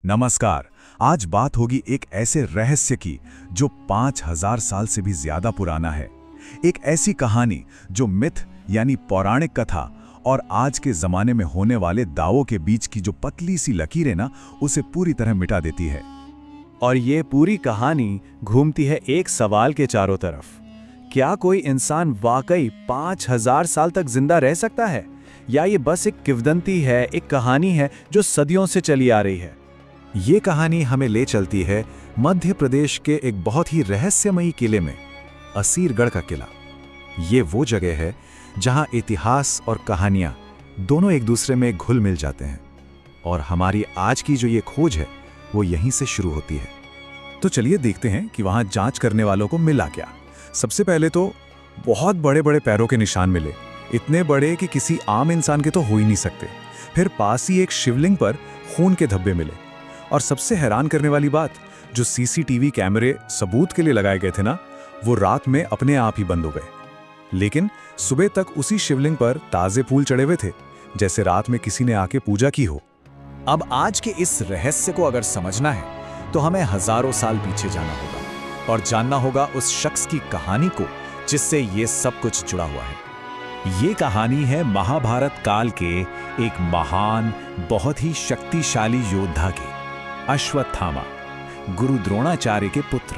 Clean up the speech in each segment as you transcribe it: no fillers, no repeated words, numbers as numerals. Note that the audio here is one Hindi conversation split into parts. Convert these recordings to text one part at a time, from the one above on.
नमस्कार। आज बात होगी एक ऐसे रहस्य की जो 5000 साल से भी ज्यादा पुराना है। एक ऐसी कहानी जो मिथ यानी पौराणिक कथा और आज के जमाने में होने वाले दावों के बीच की जो पतली सी लकीरें ना, उसे पूरी तरह मिटा देती है। और ये पूरी कहानी घूमती है एक सवाल के चारों तरफ। क्या कोई इंसान वाकई 5000 साल तक जिंदा रह सकता है, या ये बस एक किंवदंती है, एक कहानी है जो सदियों से चली आ रही है। ये कहानी हमें ले चलती है मध्य प्रदेश के एक बहुत ही रहस्यमयी किले में, असीरगढ़ का किला। ये वो जगह है जहां इतिहास और कहानियां दोनों एक दूसरे में घुल मिल जाते हैं, और हमारी आज की जो ये खोज है वो यहीं से शुरू होती है। तो चलिए देखते हैं कि वहां जांच करने वालों को मिला क्या। सबसे पहले तो बहुत बड़े बड़े पैरों के निशान मिले, इतने बड़े कि किसी आम इंसान के तो हो ही नहीं सकते। फिर पास ही एक शिवलिंग पर खून के धब्बे मिले, और सबसे हैरान करने वाली बात, जो सीसीटीवी कैमरे सबूत के लिए लगाए गए थे ना, वो रात में अपने आप ही बंद हो गए। लेकिन सुबह तक उसी शिवलिंग पर ताजे फूल चढ़े हुए थे, जैसे रात में किसी ने आके पूजा की हो। अब आज के इस रहस्य को अगर समझना है तो हमें हजारों साल पीछे जाना होगा और जानना होगा उस शख्स की कहानी को जिससे ये सब कुछ जुड़ा हुआ है। ये कहानी है महाभारत काल के एक महान, बहुत ही शक्तिशाली योद्धा की, अश्वत्थामा, गुरु द्रोणाचार्य के पुत्र।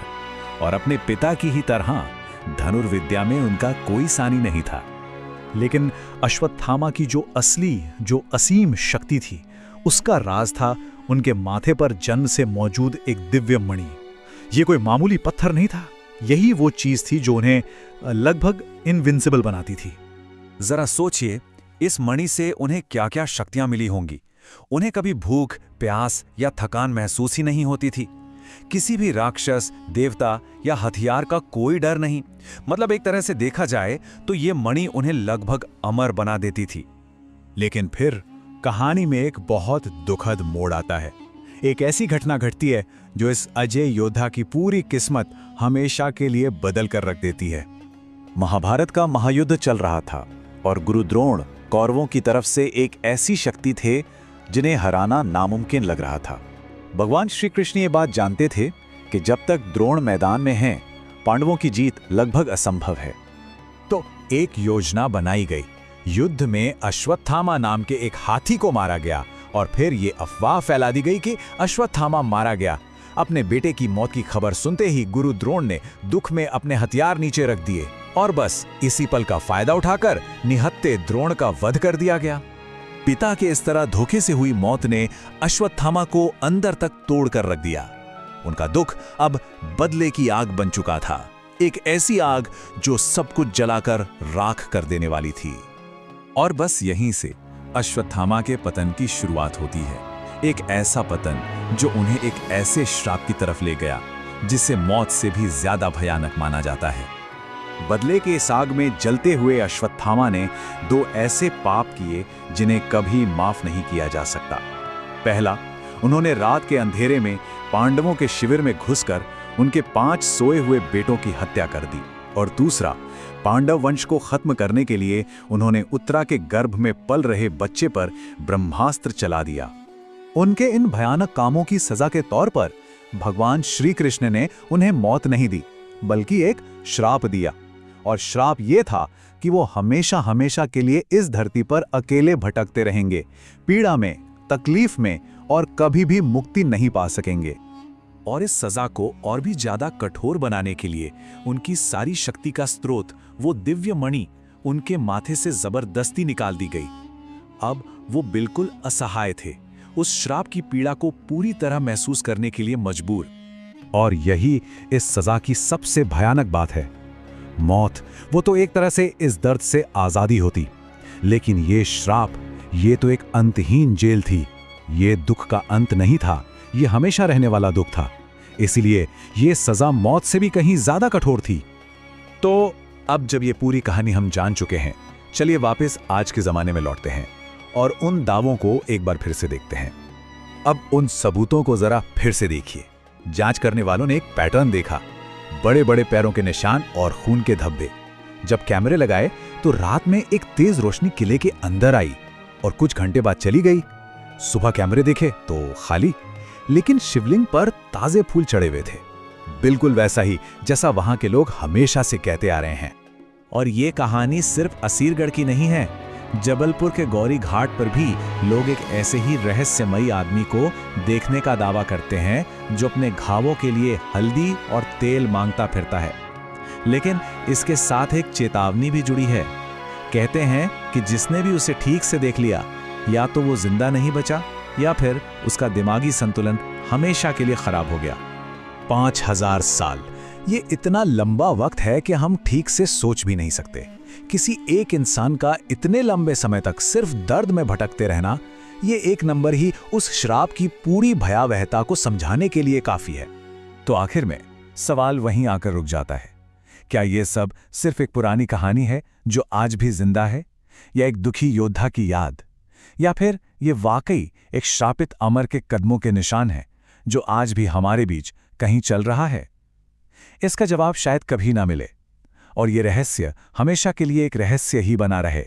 और अपने पिता की ही तरह धनुर्विद्या में उनका कोई सानी नहीं था। लेकिन अश्वत्थामा की जो असली, जो असीम शक्ति थी, उसका राज था उनके माथे पर जन्म से मौजूद एक दिव्य मणि। ये कोई मामूली पत्थर नहीं था, यही वो चीज थी जो उन्हें लगभग इनविंसिबल बनाती थी। जरा सोचिए, इस मणि से उन्हें क्या क्या शक्तियां मिली होंगी। उन्हें कभी भूख, प्यास या थकान महसूस ही नहीं होती थी। किसी भी राक्षस, देवता या हथियार का कोई डर नहीं। मतलब एक तरह से देखा जाए तो ये मणि उन्हें लगभग अमर बना देती थी। लेकिन फिर कहानी में एक बहुत दुखद मोड़ आता है। एक ऐसी घटना घटती है जो इस अजय योद्धा की पूरी किस्मत हमेशा के लिए बदल कर रख देती है। महाभारत का महायुद्ध चल रहा था और गुरु द्रोण कौरवों की तरफ से एक ऐसी शक्ति थे जिन्हें हराना नामुमकिन लग रहा था। भगवान श्री कृष्ण ये बात जानते थे कि जब तक द्रोण मैदान में हैं, पांडवों की जीत लगभग असंभव है। तो एक योजना बनाई गई। युद्ध में अश्वत्थामा नाम के एक हाथी को मारा गया, और फिर ये अफवाह फैला दी गई कि अश्वत्थामा मारा गया। अपने बेटे की मौत की खबर सुनते ही गुरु द्रोण ने दुख में अपने हथियार नीचे रख दिए, और बस इसी पल का फायदा उठाकर निहत्थे द्रोण का वध कर दिया गया। पिता के इस तरह धोखे से हुई मौत ने अश्वत्थामा को अंदर तक तोड़ कर रख दिया। उनका दुख अब बदले की आग बन चुका था, एक ऐसी आग जो सब कुछ जलाकर राख कर देने वाली थी। और बस यहीं से अश्वत्थामा के पतन की शुरुआत होती है। एक ऐसा पतन जो उन्हें एक ऐसे श्राप की तरफ ले गया जिसे मौत से भी ज्यादा भयानक माना जाता है। बदले के इस आग में जलते हुए अश्वत्थामा ने दो ऐसे पाप किए जिन्हें कभी माफ नहीं किया जा सकता। पहला, उन्होंने रात के अंधेरे में पांडवों के शिविर में घुसकर उनके 5 सोए हुए बेटों की हत्या कर दी। और दूसरा, पांडव वंश को खत्म करने के लिए उन्होंने उत्तरा के गर्भ में पल रहे बच्चे पर ब्रह्मास्त्र चला दिया। उनके इन भयानक कामों की सजा के तौर पर भगवान श्री कृष्ण ने उन्हें मौत नहीं दी, बल्कि एक श्राप दिया। और श्राप ये था कि वो हमेशा हमेशा के लिए इस धरती पर अकेले भटकते रहेंगे, पीड़ा में, तकलीफ में, और कभी भी मुक्ति नहीं पा सकेंगे। और इस सजा को और भी ज्यादा कठोर बनाने के लिए उनकी सारी शक्ति का स्रोत, वो दिव्य मणि, उनके माथे से जबरदस्ती निकाल दी गई। अब वो बिल्कुल असहाय थे, उस श्राप की पीड़ा को पूरी तरह महसूस करने के लिए मजबूर। और यही इस सजा की सबसे भयानक बात है। मौत, वो तो एक तरह से इस दर्द से आजादी होती, लेकिन ये श्राप, ये तो एक अंतहीन जेल थी। ये दुख का अंत नहीं था, ये हमेशा रहने वाला दुख था। इसीलिए ये सजा मौत से भी कहीं ज्यादा कठोर थी। तो अब जब ये पूरी कहानी हम जान चुके हैं, चलिए वापस आज के जमाने में लौटते हैं और उन दावों को एक बार फिर से देखते हैं। अब उन सबूतों को जरा फिर से देखिए। जांच करने वालों ने एक पैटर्न देखा, बड़े बड़े पैरों के निशान और खून के धब्बे। जब कैमरे लगाए तो रात में एक तेज रोशनी किले के अंदर आई और कुछ घंटे बाद चली गई। सुबह कैमरे देखे तो खाली। लेकिन शिवलिंग पर ताजे फूल चढ़े हुए थे, बिल्कुल वैसा ही जैसा वहां के लोग हमेशा से कहते आ रहे हैं। और ये कहानी सिर्फ असीरगढ़ की नहीं है। जबलपुर के गौरी घाट पर भी लोग एक ऐसे ही रहस्यमयी आदमी को देखने का दावा करते हैं जो अपने घावों के लिए हल्दी और तेल मांगता फिरता है। लेकिन इसके साथ एक चेतावनी भी जुड़ी है। कहते हैं कि जिसने भी उसे ठीक से देख लिया, या तो वो जिंदा नहीं बचा या फिर उसका दिमागी संतुलन हमेशा के लिए खराब हो गया। 5000 साल, ये इतना लंबा वक्त है कि हम ठीक से सोच भी नहीं सकते। किसी एक इंसान का इतने लंबे समय तक सिर्फ दर्द में भटकते रहना, ये एक नंबर ही उस श्राप की पूरी भयावहता को समझाने के लिए काफी है। तो आखिर में सवाल वहीं आकर रुक जाता है, क्या ये सब सिर्फ एक पुरानी कहानी है जो आज भी जिंदा है, या एक दुखी योद्धा की याद, या फिर ये वाकई एक श्रापित अमर के कदमों के निशान है जो आज भी हमारे बीच कहीं चल रहा है? इसका जवाब शायद कभी ना मिले, और ये रहस्य हमेशा के लिए एक रहस्य ही बना रहे।